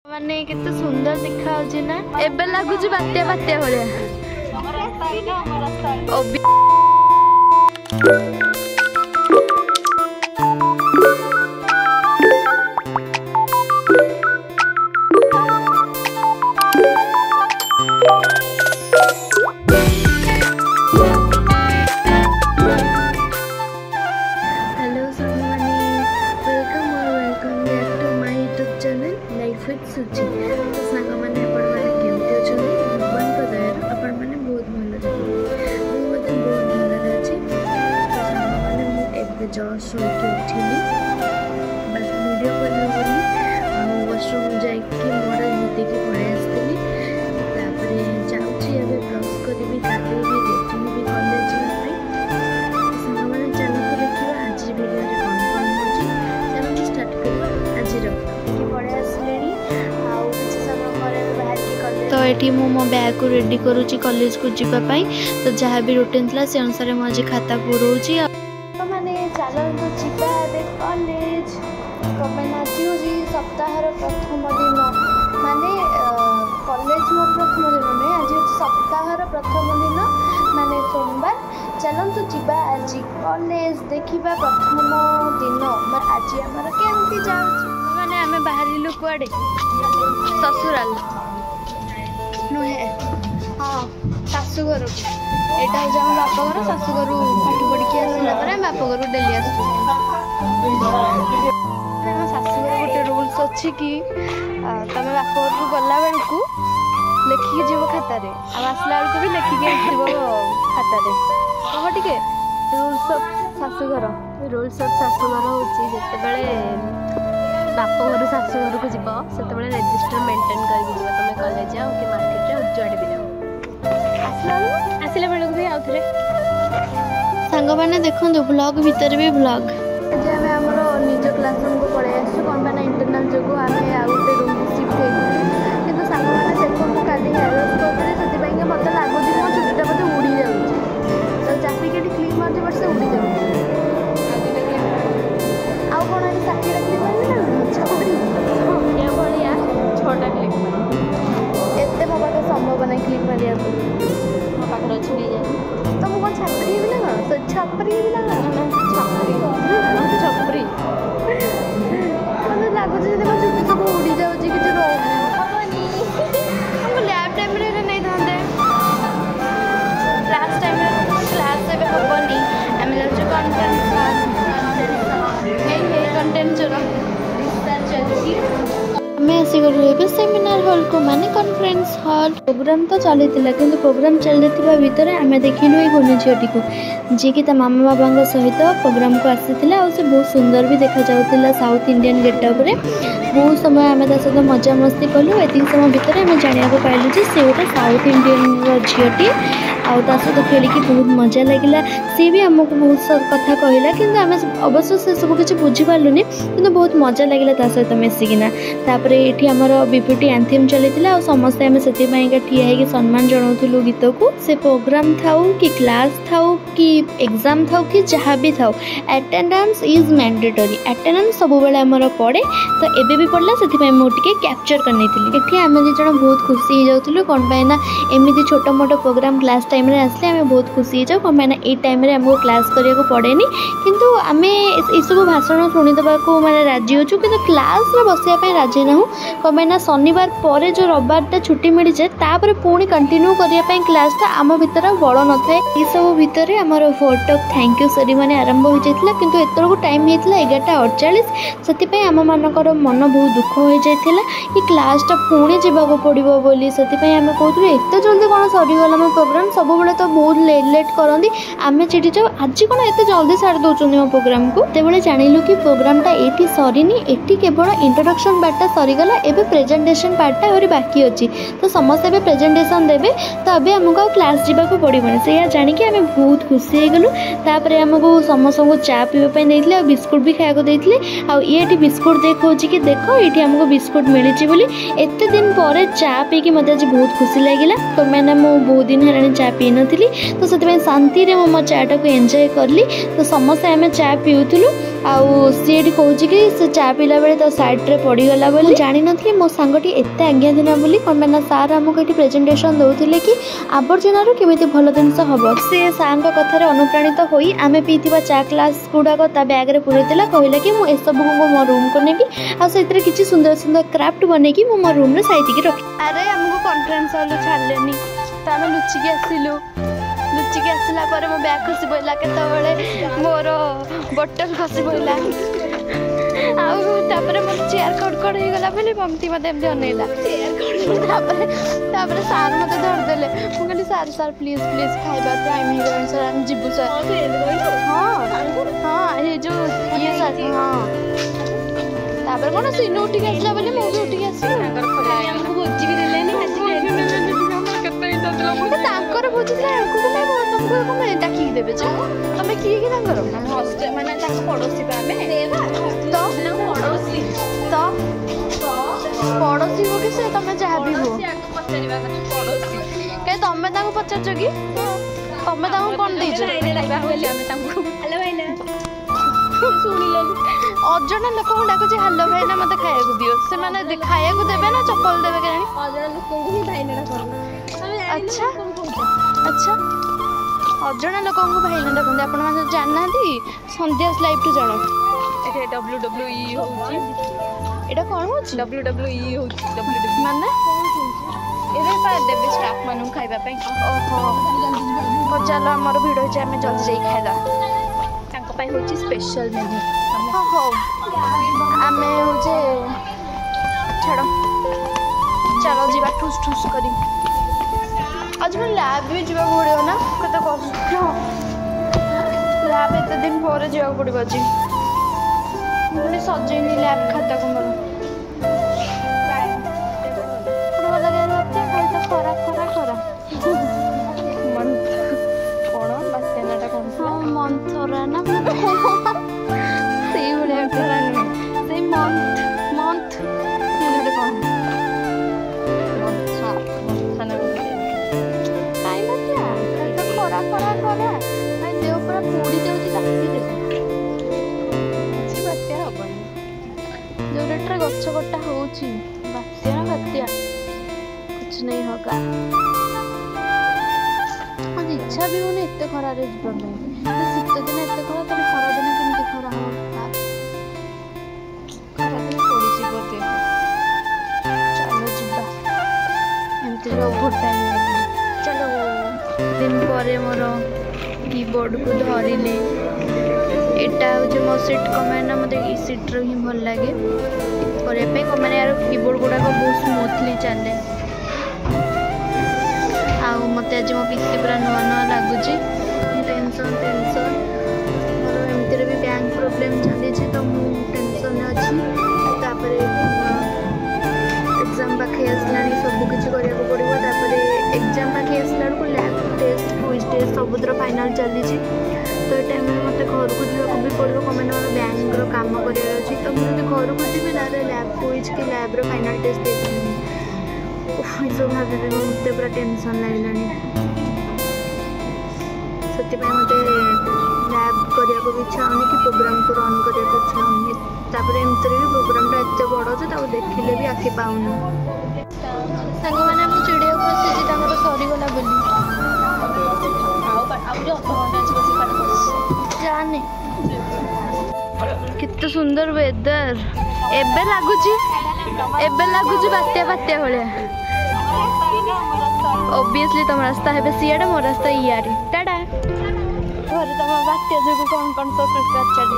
माने केते सुंदर दिखा होची ना एबे लागुची बात्या बात्या भलिया सुची तो सांग मैंने केमती अच्छा भगवान को दया आपण मैंने बहुत भल मुझे बहुत भल अच्छी तो सांग मैंने मुझे जस्ट शोक उठिली बस वीडियो कल बोली वाशरूम जाकि मोर नीति की पड़े आसती जाऊँगी ब्रश करी गाधे भी रेडी भी कॉलेज जावाई सांग मैंने चलो देखा आज वीडियो कौन कौन हो चलो स्टार्ट कर आज पड़े आसले तो ये मो बैग को रेडी करुँची कॉलेज को जीवाई तो जहाँ भी रूटीन था से अनुसार मुझे खाता पुराऊँगी मैंने चलते जीवा कॉलेज कमेंट आज हूँ सप्ताह प्रथम दिन माने कॉलेज मोर प्रथम दिन नुहे आज हूँ सप्ताह प्रथम दिन माने सोमवार चलतु जीवा आज कॉलेज देखा प्रथम दिन आज आमर केमती जाऊँगी मैंने आम बाहर कुआड़े ससुराल नुहे हाँ शाशुघर यहाँ हूँ आम बापघर शाशुघर पाठ पढ़ी आसला बापघर डेली आस शाशुघर गोटे रूल्स अच्छी कि तुम बापघर को गला बेलू लेखिकी जीव खातार आसला बेलू भी लेखिकी आसब खातार कह टे रूल्स अफ शाशुघर रूल्स अफ शाशुघर हूँ जिते बापघर शाशुघर को जीव से रेजिस्टर मेंटेन करके जीव तुम कॉलेज जाओ कि मार्केट जुआड़े भी जाओ आसला बेलू भी आउ थे सांग मैंने देखो ब्लॉग भीतर भी ब्लॉग आज आम आम निज क्लासरूम को पड़े आसु कौन पाना इंटरनाल जो आम आउ गोटे रूम शिफ्ट हो कि सांग मैंने देखो काली हेरोस्कोप से मत लगुच मो चुटा बोधे उड़ी जाऊँ तो चापी के क्लिप मार्च बट से उड़ी जाऊँ आउ कौन षाठी क्लिप मारे ना भाया 6टा क्लिप एत मो पाखे संभव ना क्लिप मारे मो पाखे अच्छी नहीं जाए तो मुझे छापरी भी ना छापरी भी ना छापरी छपरी मतलब लगुच मो चुटी सब उड़ी जाऊँ कि लैब टाइम नहीं था क्लास टाइम क्लास हेनी आम जाऊँ कंटेंट आम आसिगलु सेमिनार हॉल को माने कॉन्फ्रेंस हॉल प्रोग्राम तो चली कि प्रोग्राम चलती भितर आम देखिलु ये गुणी झीटी को जी कि मामा बाबा सहित प्रोग्राम को आसी से बहुत सुंदर भी देखा जाऊला साउथ इंडियन गेटअप बहुत समय आम सहित मजा मस्ती कलु ये समय भितर आम जाना पाइलु से गोटे साउथ इंडियन झीटी आउ सहित खेलिकी बहुत मजा लगे सी भी आमको बहुत कथा कहला कि आम अवश्य से सब किसी बुझीपारूनी कि बहुत मजा लगे सहित मिसिकिना तापर ये आमर बीपीटी एंथेम चली समस्ते आम से ठिया है सम्मान जनाऊँ गीत को से प्रोग्राम थाउ कि क्लास थाउ कि एग्जाम थाउ कि जहाँ भी थाउ अटेंडेंस इज मैंडेटरी अटेंडेंस सब बेले आमर पड़े तो एबे भी पड़ला से मुझे कैप्चर करनी ये आम दिज बहुत खुशी हो जाऊँ कौन पाइना एमती छोट मोट प्रोग्राम क्लास टाइम आसले आम बहुत खुशी हो जाऊ कौन पाइना ये टाइम आमको क्लास करा पड़ेनि किंतु आम सब भाषण शुणीदेवा मैंने राजी होचु कि क्लास बसापी राजी ना कौन पाइना शनिवार पर जो रविवार छुट्टी मिल जाए तापर पुणी कंटिन्यू करने क्लासटा आम भर बड़ न था ये सब भितर आमर फोटो थैंक यू सेरेमनी आरंभ हो जाता कि एतरक टाइम होता 11:48 से आम मानकर मन बहुत दुख हो जाता कि क्लासटा पुणी जावाक पड़ो बोली से आम कहूँ एत जल्दी कौन सरीगला मो प्रोग्राम सब तो बहुत लेट करती आम चिटी जाऊ आज कौन एत जल्दी सारी दौरान मो प्रोग्राम को तेरे जानलु कि प्रोग्रामटा ये सरीनी ये केवल इंट्रोडक्शन पार्टा सरीगला एवं प्रेजेंटेशन पार्टा आहरी बाकी अच्छी तो समस्त ए प्रेजेंटेशन देवे तो अभी आमको क्लास जावाक पड़ोनी से जानिक आम बहुत खुशी हो गलु तापर आमको समस्त को चा पीवाई देते बिस्कुट भी खाया देते ये बिस्कुट देखा कि देख ये आमको बिस्कुट मिली एत दिन पर चा पीकी मत आज बहुत खुशी लगे तो मैंने मो बहुत दिन है चा पी नी तो से शांति मो चाटा को एंजॉय करली तो समस्त आम चा पीऊलु आउ सी कहूँ कि से चा पीला बेले तो साइड्रे पड़गला बोली जानी नी मो सांगटी एत आज्ञा दिना बोली कौन मैंने सार आमको ये प्रेजेंटेशन दौले कि आवर्जनार केमी भल जिन हम से सार कथार अनुप्राणित हो आम पीवा चा ग्लास गुड़ाक बैग्रे पूरेला कहला कि मुझे सब को मो रूम को नेबी आते किसी सुंदर सुंदर क्राफ्ट बन कि मो रूम में साइतिकी रखी। अरे आमको कॉन्फ्रेंस हॉल छाड़े तो आम लुचिकी आसिलु लुचिकी आसला पर मो बैग खसी पड़ा केत मोर बोतल खसी पड़ा आउे मोर चेयर कड़कड़ हो गला बोली ममती मत एमती अनैला तापर सार मत धरदेले मुझे सार सार प्लीज प्लीज खाଇବା टाइम हो सर आम जीवु सर हाँ हाँ ये जो ये सर हाँ तापर कौन सीनू उठिक आसला बोली मु भी उठिक आसी भोजी भी देलेनी भोजी तुमको डाकिकी देवे तुम किए कि माने पड़ोसी तो पड़ोसी हो कि से तुम जहाँ भी हो कहीं तुम पचार कि तुम कौन दे अजण लोक डाकुचे हालो भाईना मत खाया दियो से खाया देवे ना चप्पल देवे के अच्छा अच्छा अजण लोक भाईना डाकते आपण मैंने जानना संध्या लाइव टू जान WWE होउची एटा कोन होउची WWE होउची माने एबे पा देबे स्टाफ मानु खाइबा पई ओहो चलो हमर भिडियो छै हमें जल्दी जाई खाइदा तांको पई होउची स्पेशल मेन्यू हो हो आमे होजे छाड़ो चलो जीवा ठुस ठुस करी आज मैं लैब भी जीवा पड़ो ना कत कष्ट लैब एत दिन पर जीवा पड़ो आज मुझे सजैनी लैब खाता को मोर खरा खरा खरा कौन बास्यानाटा कौन हाँ मंथरा ना से भाया खरा नुहे से मंथ मंथ ये कौन खरा खरा खरा देह पूरा पोड़ी जाऊँगी ताकि जो रेट गच कटा हो बात्या बात्या कुछ नहीं होगा आज इच्छा भी होने एत खरार शीत दिन एत खरा तो खरा दिन केमती खरा हम खरा दिन पड़ी देह चलो जीवा एमती ओभर टाइम चलो दिन पर मोर कीबोर्ड को धरली एटा हूँ मो सीट कमें ना मत सीट्र ही भल लगे करने कमें यार कीबोर्ड गुड़ाक बहुत स्मूथली चले आउ मत आज मो पीसी पूरा नुआ नुआ लगुच टेंशन टेंशन मोर एमती भी बैंक प्रोब्लेम चली तो मुझे टेंशन अच्छी एग्जाम पाखे आसला सबकि करने पड़ो एग्जाम पाखे आसला बेलू लैब टेस्ट क्विज टेस्ट सबुतर फाइनाल चली तो ये टाइम में मत घर को जावाक भी पड़ो कमें मोर बैंक काम करार अच्छी तो मुझे घर को जी तारे लैब क्विज कि लैब्र फाइनाल टेस्ट दे सब भाव मत पूरा टेंशन लगे से मत लैब करने को भी इच्छा होनी कि प्रोग्राम को रन करने को इच्छा होनी एमती भी प्रोग्रामटा एत बड़ अच्छे देखिले भी आखि पाऊनी सांग मैंने चिड़िया को आसी सरीगला बोली जाने कितने सुंदर वेदर एबे लगुच बात्या बात्या भाया ओबियसली तुम रास्ता है सीआडे मो रास्ता इे टाटा घर तुम बात्या जो कौन कौन सब प्रिपेयर चली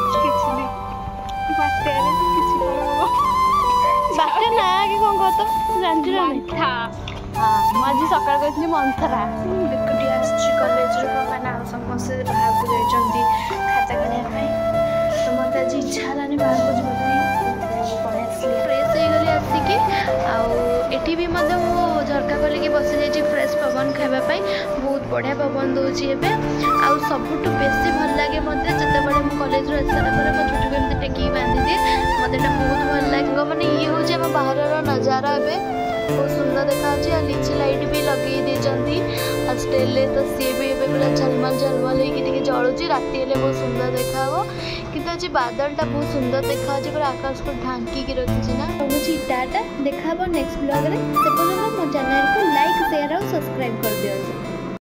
बात्या ना कि कौन कह तो जानती हाँ मुझे सकाल कही मंथरा बेकुटी आलेज समस्ते बाहर को जाती खाता किनाई तो मत आज इच्छा है बाहर को जावाई फ्रेश हो गली आसिकी आठी भी मो झरका खोलिकी बसी जाइए फ्रेश पवन खावाई बहुत बढ़िया पवन दूसरी आउ सबुठ बेसी भल लगे मत जिते बड़े मुझे कॉलेज आसारा पर मो छुट्टी को एमती टेकिक बांधि दिए मत बहुत भल लगे मैंने ये हूँ बाहर नजारा ए बहुत सुंदर देखा लीची लाइट भी लगे देती हस्टेल तो सी भी पूरा झलमल झलमल होती जलुची राति बहुत सुंदर देखा कि लाଗୁଛି ବାଦଲଟା ବହୁତ ସୁନ୍ଦର ଦେଖାଯାଉଛି ପୁରା ଆକାଶକୁ ଢାଙ୍କିକି ରଖିଛି ନା। ରହୁଛି ଟାଟା, ଦେଖା ହବ ନେକ୍ସଟ ବ୍ଲଗରେ। ସେ ପର୍ଯ୍ୟନ୍ତ ମୋ ଚ୍ୟାନେଲକୁ ଲାଇକ୍ ସେୟାର ଆଉ ସବସ୍କ୍ରାଇବ୍ କରିଦିଅନ୍ତୁ।